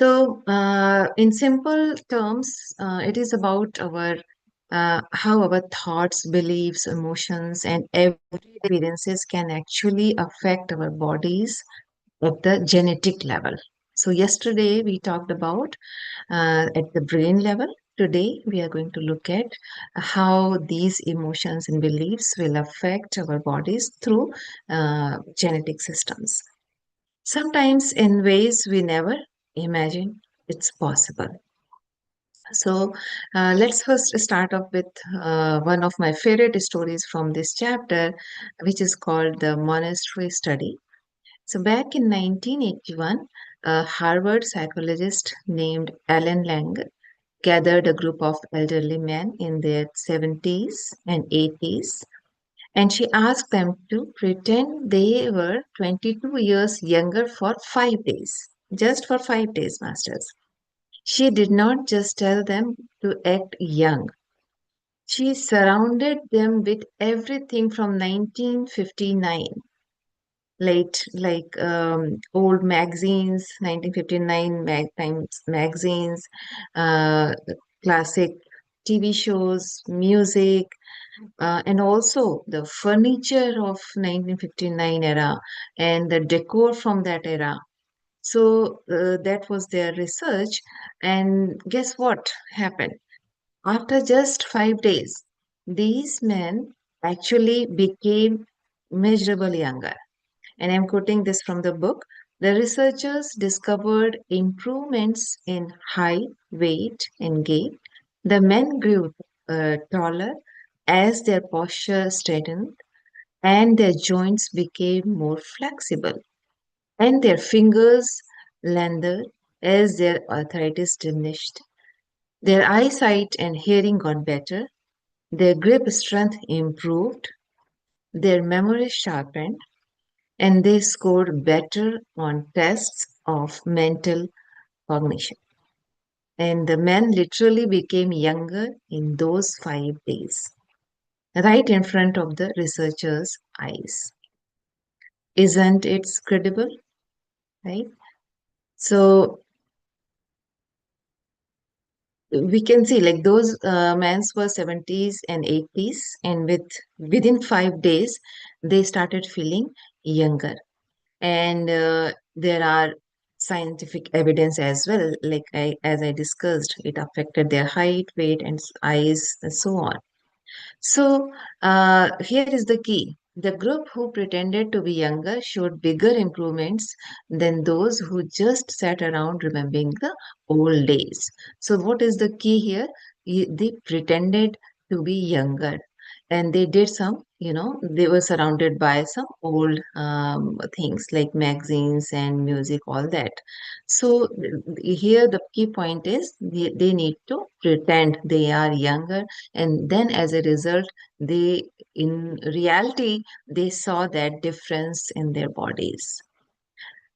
In simple terms, it is about our how our thoughts, beliefs, emotions, and everyday experiences can actually affect our bodies at the genetic level. So, yesterday we talked about at the brain level. Today, we are going to look at how these emotions and beliefs will affect our bodies through genetic systems. Sometimes in ways we never imagined it's possible. So, let's first start off with one of my favorite stories from this chapter, which is called the monastery study. So, back in 1981, a Harvard psychologist named Alan Lang gathered a group of elderly men in their 70s and 80s, and she asked them to pretend they were 22 years younger for 5 days. Just for 5 days, masters. She did not just tell them to act young. She surrounded them with everything from 1959, old magazines, 1959 Times magazines, uh, classic TV shows, music, and also the furniture of 1959 era and the decor from that era. So that was their research. And guess what happened? After just 5 days, these men actually became measurably younger. And I'm quoting this from the book. The researchers discovered improvements in height, weight, and gait. The men grew taller as their posture straightened, and their joints became more flexible, and their fingers lengthened as their arthritis diminished. Their eyesight and hearing got better, their grip strength improved, their memory sharpened, and they scored better on tests of mental cognition. And the men literally became younger in those 5 days, right in front of the researchers' eyes. Isn't it credible, right? So we can see like those men's were 70s and 80s, and within 5 days they started feeling younger. And there are scientific evidence as well, like as I discussed, it affected their height, weight, and eyes, and so on. So here is the key. The group who pretended to be younger showed bigger improvements than those who just sat around remembering the old days. So what is the key here? They pretended to be younger, and they did some, they were surrounded by some old things like magazines and music, all that. So here the key point is they need to pretend they are younger, and then as a result they in reality they saw that difference in their bodies.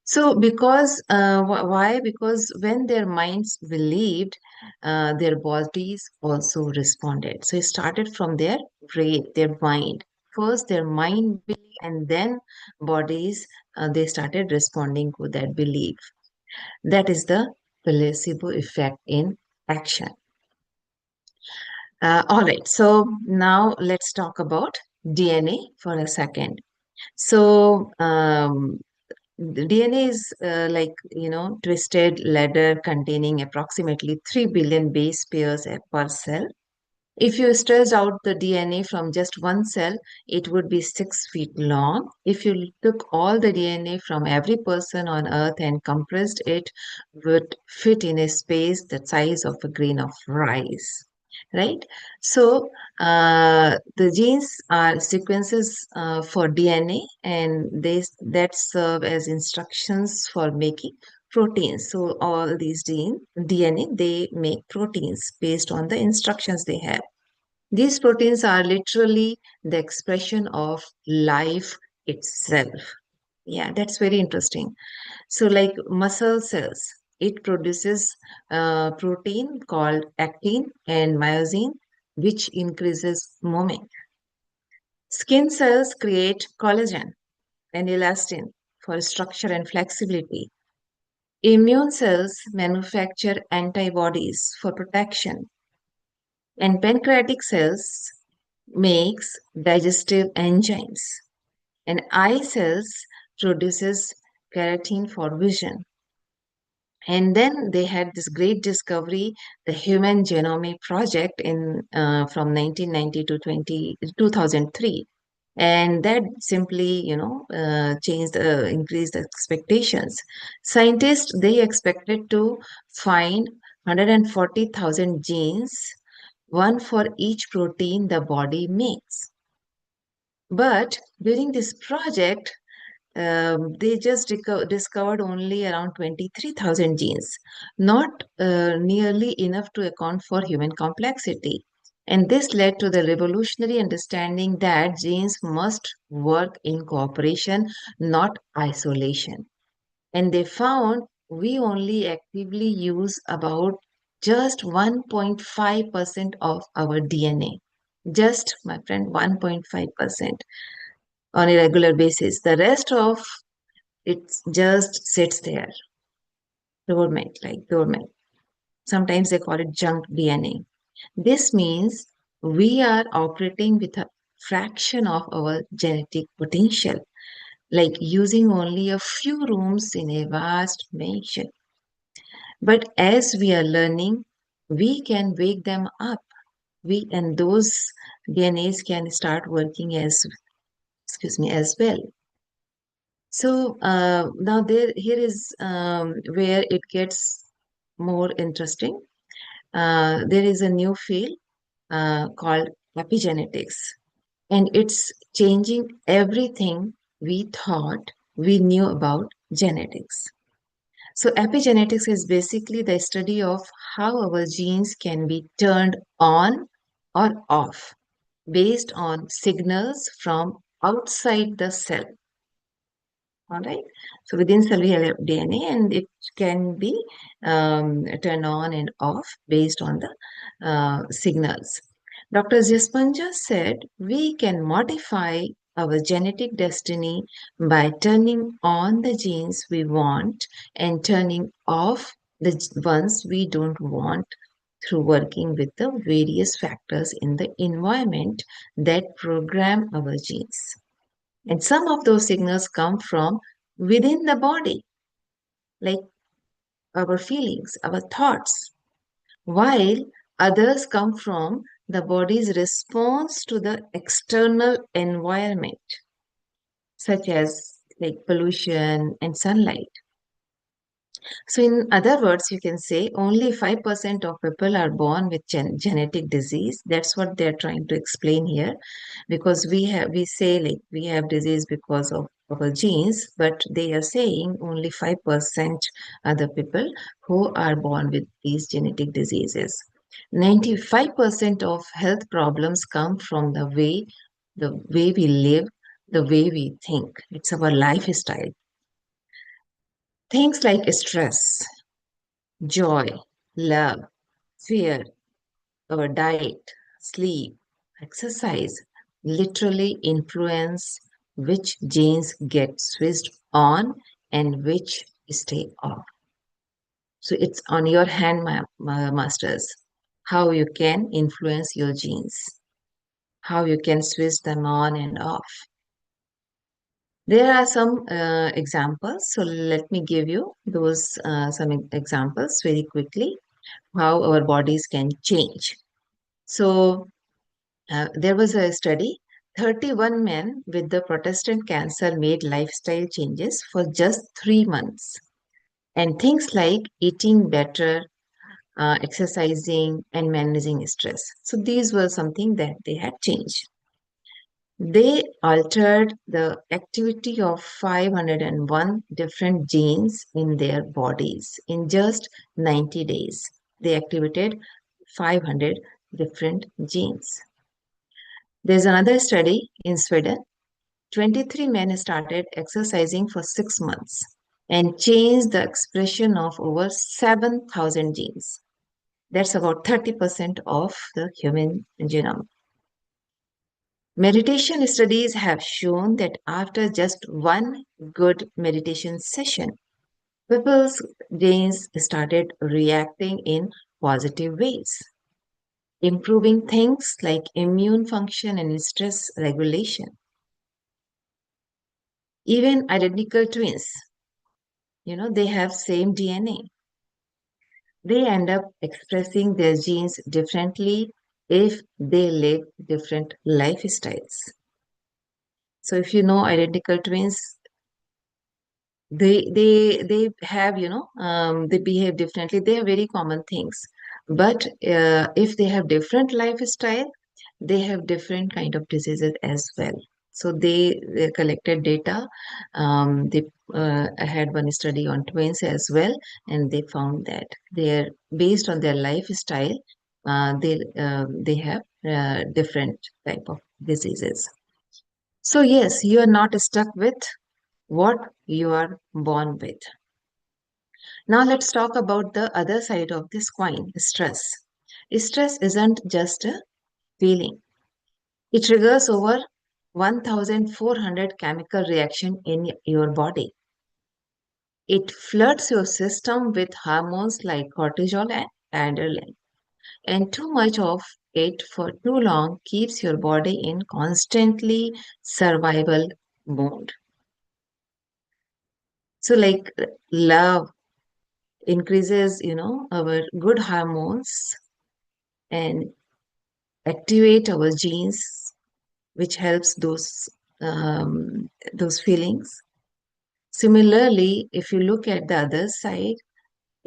So because why? Because when their minds believed, their bodies also responded. So it started from their brain, their mind. First their mind believed, and then bodies, they started responding to that belief. That is the placebo effect in action. All right, so now let's talk about DNA for a second. So, the DNA is twisted ladder containing approximately 3 billion base pairs per cell. If you stretched out the DNA from just one cell, it would be 6 feet long. If you took all the DNA from every person on Earth and compressed it, would fit in a space the size of a grain of rice. Right? So the genes are sequences for DNA, and they that serve as instructions for making proteins. So all these DNA, they make proteins based on the instructions they have. These proteins are literally the expression of life itself. Yeah, that's very interesting. So, like muscle cells, it produces protein called actin and myosin, which increases movement. Skin cells create collagen and elastin for structure and flexibility. Immune cells manufacture antibodies for protection, and pancreatic cells makes digestive enzymes, and eye cells produces keratin for vision. And then they had this great discovery, the Human Genome Project in from 1990 to 2003. And that simply, increased the expectations. Scientists, they expected to find 140,000 genes, one for each protein the body makes. But during this project, they just discovered only around 23,000 genes, not nearly enough to account for human complexity. And this led to the revolutionary understanding that genes must work in cooperation, not isolation. And they found we only actively use about just 1.5% of our DNA. Just, my friend, 1.5% on a regular basis. The rest of it just sits there, dormant, like dormant. Sometimes they call it junk DNA. This means we are operating with a fraction of our genetic potential, like using only a few rooms in a vast mansion. But as we are learning, we can wake them up. We and those DNAs can start working as well. So now here is where it gets more interesting. There is a new field called epigenetics, and it's changing everything we thought we knew about genetics. So epigenetics is basically the study of how our genes can be turned on or off based on signals from outside the cell. All right. So within cell we have DNA, and it can be turned on and off based on the signals. Dr. Jaspanja said we can modify our genetic destiny by turning on the genes we want and turning off the ones we don't want through working with the various factors in the environment that program our genes. And some of those signals come from within the body, like our feelings, our thoughts, while others come from the body's response to the external environment, such as like pollution and sunlight. So, in other words, you can say only 5% of people are born with genetic disease. That's what they're trying to explain here, because we say like we have disease because of our genes, but they are saying only 5% are the people who are born with these genetic diseases. 95% of health problems come from the way we live, the way we think. It's our lifestyle. Things like stress, joy, love, fear, our diet, sleep, exercise literally influence which genes get switched on and which stay off. So it's on your hand, my masters, how you can influence your genes, how you can switch them on and off. There are some examples. So let me give you those some examples very quickly, how our bodies can change. So there was a study. 31 men with the Protestant cancer made lifestyle changes for just 3 months. And things like eating better, exercising, and managing stress. So these were something that they had changed. They altered the activity of 501 different genes in their bodies in just 90 days. They activated 500 different genes. There's another study in Sweden. 23 men started exercising for 6 months and changed the expression of over 7,000 genes. That's about 30% of the human genome. Meditation studies have shown that after just one good meditation session, People's genes started reacting in positive ways, improving things like immune function and stress regulation. Even identical twins, they have same DNA. They end up expressing their genes differently if they live different lifestyles. So if you know identical twins, they have, they behave differently. They have very common things. But if they have different lifestyle, they have different kind of diseases as well. So they collected data. They had one study on twins as well, and they found that they're based on their lifestyle, they have different type of diseases. So yes, you are not stuck with what you are born with. Now let's talk about the other side of this coin, stress. Stress isn't just a feeling. It triggers over 1,400 chemical reaction in your body. It floods your system with hormones like cortisol and adrenaline. And too much of it for too long keeps your body in constantly survival mode. So like love increases, our good hormones and activate our genes, which helps those feelings. Similarly, if you look at the other side,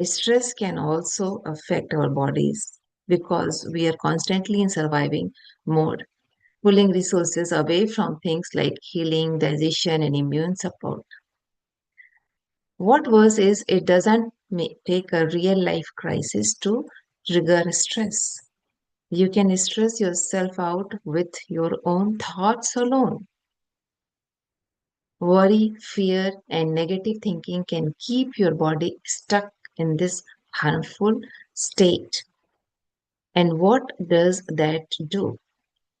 stress can also affect our bodies because we are constantly in surviving mode, pulling resources away from things like healing, digestion, and immune support. What worse is it doesn't take a real life crisis to trigger stress. You can stress yourself out with your own thoughts alone. Worry, fear, and negative thinking can keep your body stuck in this harmful state. And what does that do?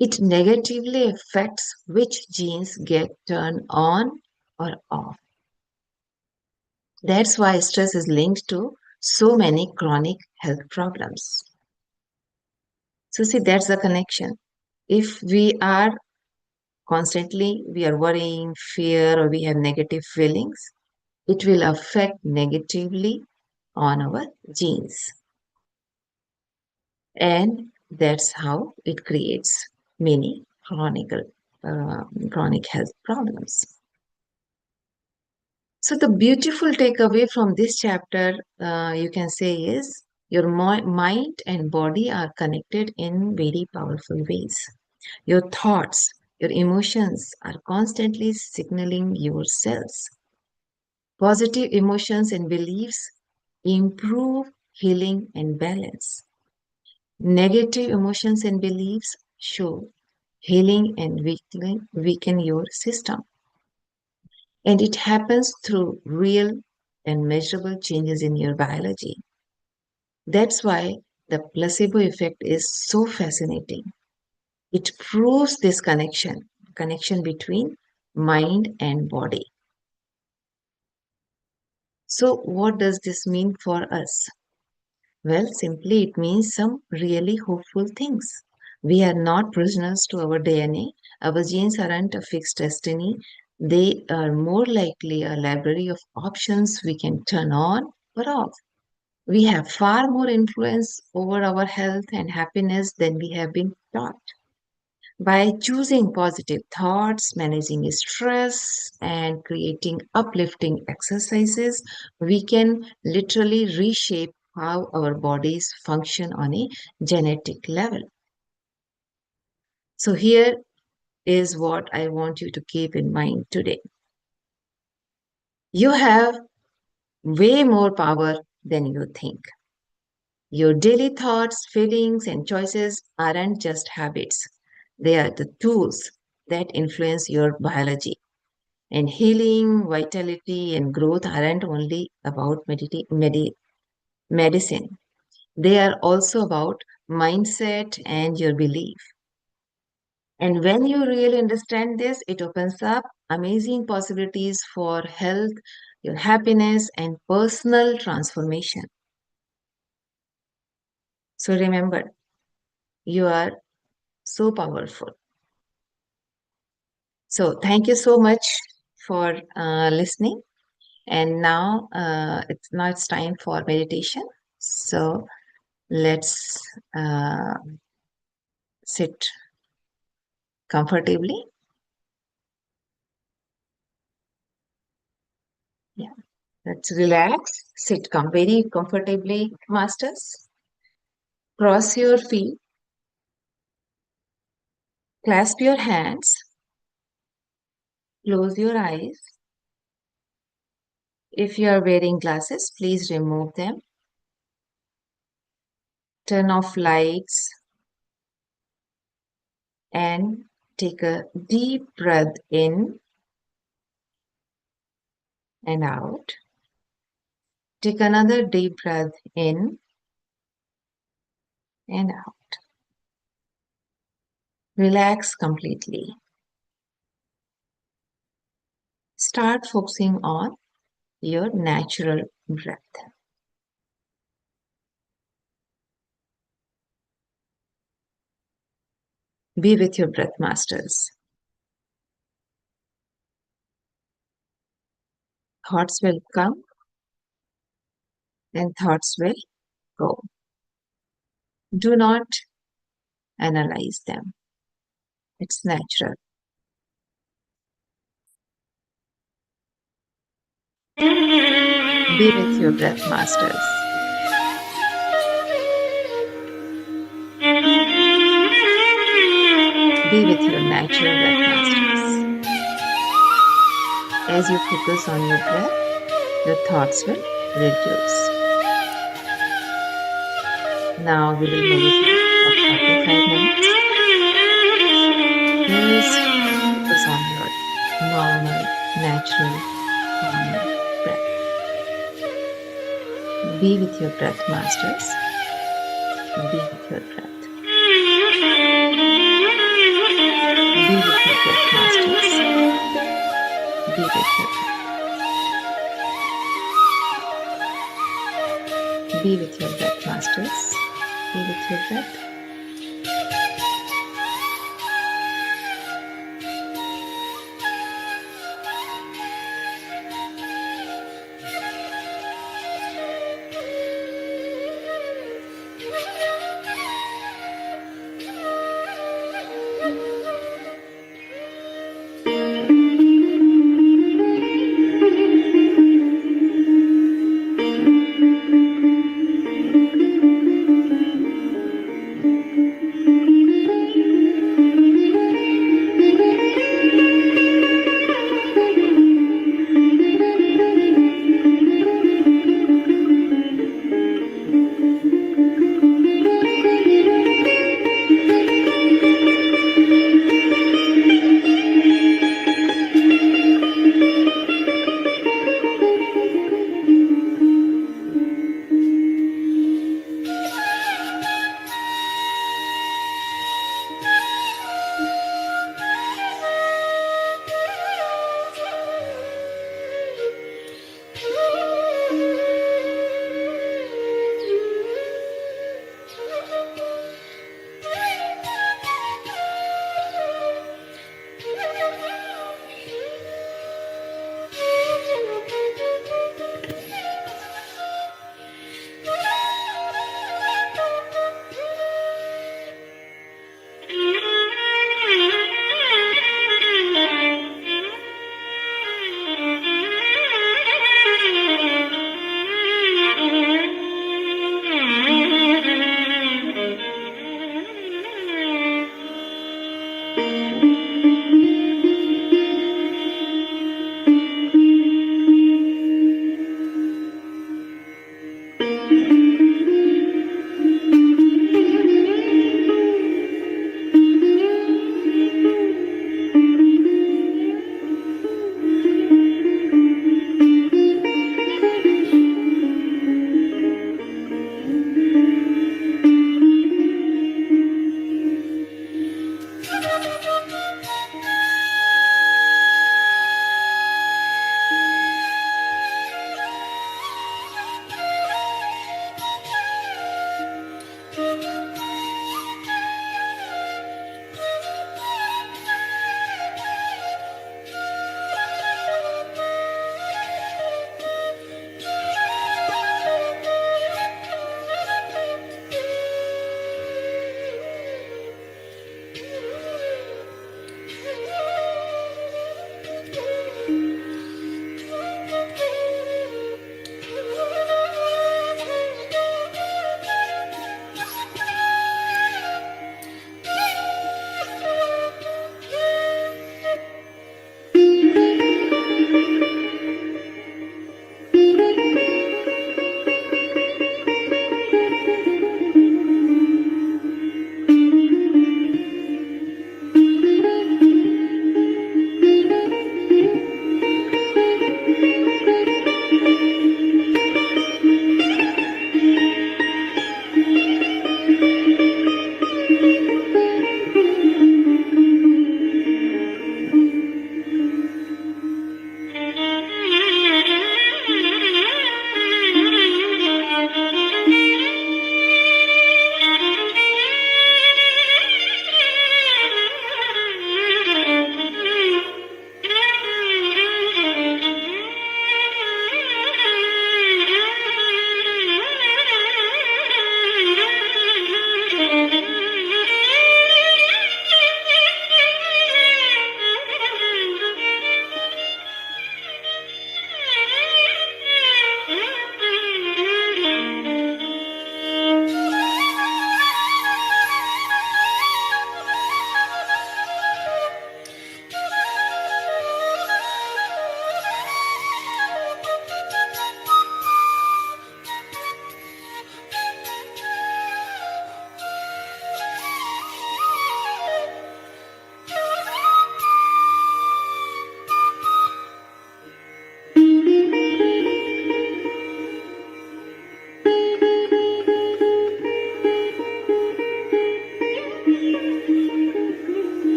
It negatively affects which genes get turned on or off. That's why stress is linked to so many chronic health problems. So, see, that's the connection. If we are worrying, fear, or we have negative feelings, it will affect negatively on our genes. And that's how it creates many chronic health problems. So the beautiful takeaway from this chapter, you can say, is your mind and body are connected in very powerful ways. Your thoughts, your emotions are constantly signaling your cells. Positive emotions and beliefs improve healing and balance. Negative emotions and beliefs show healing and weaken your system. And it happens through real and measurable changes in your biology. That's why the placebo effect is so fascinating. It proves this connection between mind and body. So, what does this mean for us? Well, simply it means some really hopeful things. We are not prisoners to our DNA. Our genes aren't a fixed destiny. They are more likely a library of options we can turn on or off. We have far more influence over our health and happiness than we have been taught. By choosing positive thoughts, managing stress, and creating uplifting exercises, we can literally reshape how our bodies function on a genetic level. So, here is what I want you to keep in mind today. You have way more power than you think. Your daily thoughts, feelings, and choices aren't just habits, they are the tools that influence your biology. And healing, vitality, and growth aren't only about medicine, they are also about mindset and your belief. And when you really understand this, it opens up amazing possibilities for health your happiness, and personal transformation. So remember, you are so powerful. So thank you so much for listening. And now it's time for meditation. So let's sit comfortably. Yeah, let's relax. Very comfortably, masters. Cross your feet, clasp your hands, close your eyes. If you are wearing glasses, please remove them. Turn off lights and take a deep breath in and out. Take another deep breath in and out. Relax completely. Start focusing on your natural breath. Be with your breath, masters. Thoughts will come and thoughts will go. Do not analyze them. It's natural. Be with your breath, masters. Be with your natural breath, masters. As you focus on your breath, your thoughts will reduce. Now we will meditate for 45 minutes. Just focus on your normal, natural, calm breath. Be with your breath, masters. Be with your breath. Be with your breath, masters. Be with your breath. Be with your breath, masters. Be with your breath.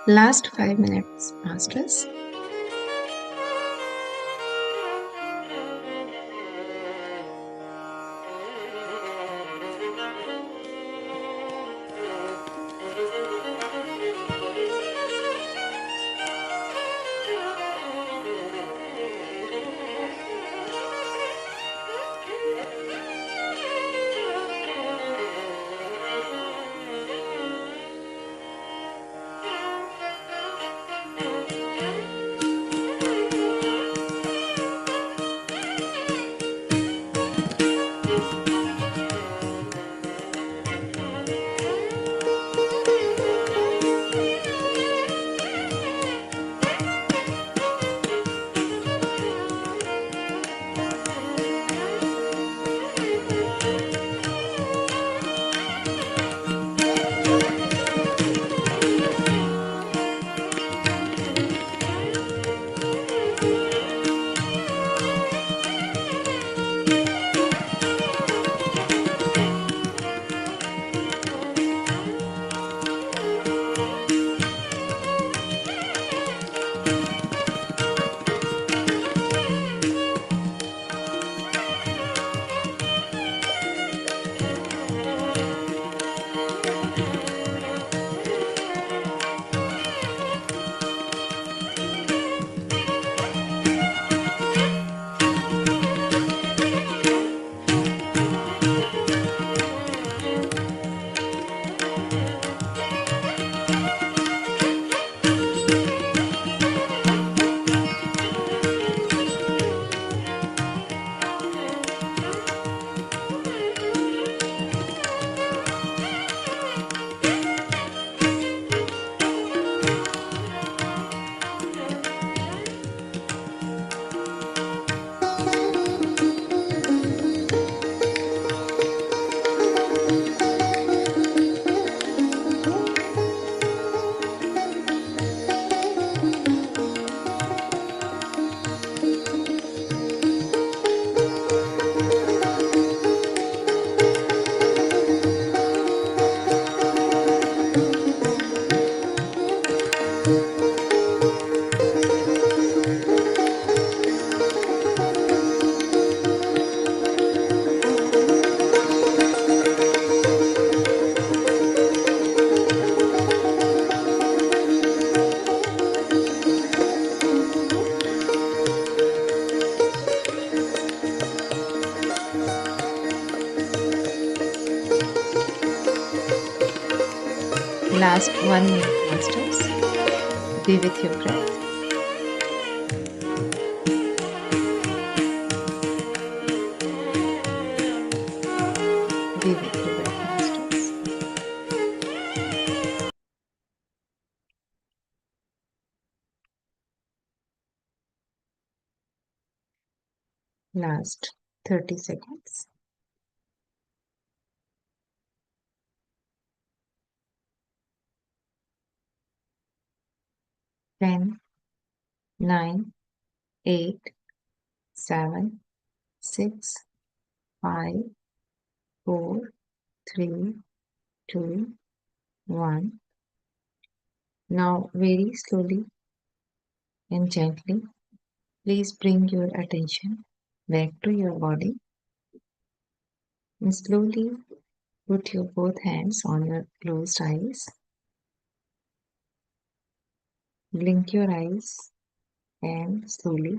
Last 5 minutes, masters. Last 1 minute, masters. Be with your breath. Be with your breath, masters. Last 30 seconds. 10, 9, 8, 7, 6, 5, 4, 3, 2, 1. Now, very slowly and gently, please bring your attention back to your body and slowly put your both hands on your closed eyes. Blink your eyes and slowly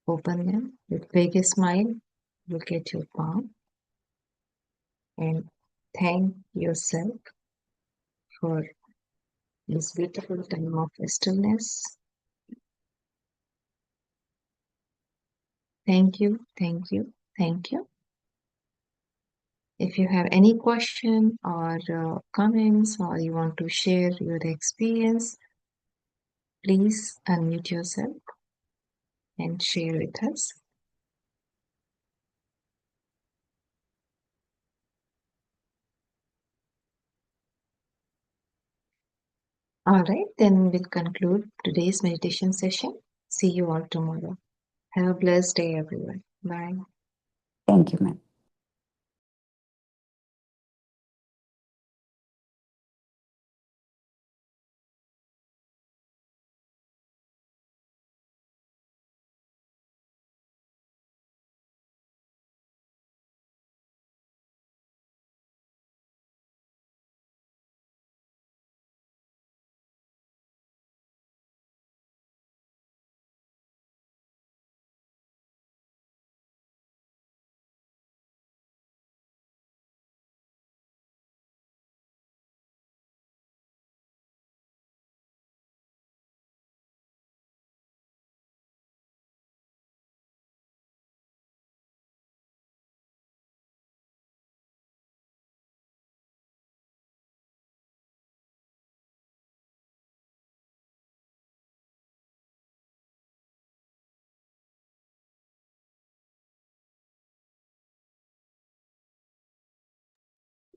open them with biggest smile. Look at your palm and thank yourself for this beautiful time of stillness. Thank you, thank you, thank you. If you have any question or comments or you want to share your experience, please unmute yourself and share with us. All right, then we'll conclude today's meditation session. See you all tomorrow. Have a blessed day, everyone. Bye. Thank you, ma'am.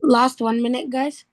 Last 1 minute, guys.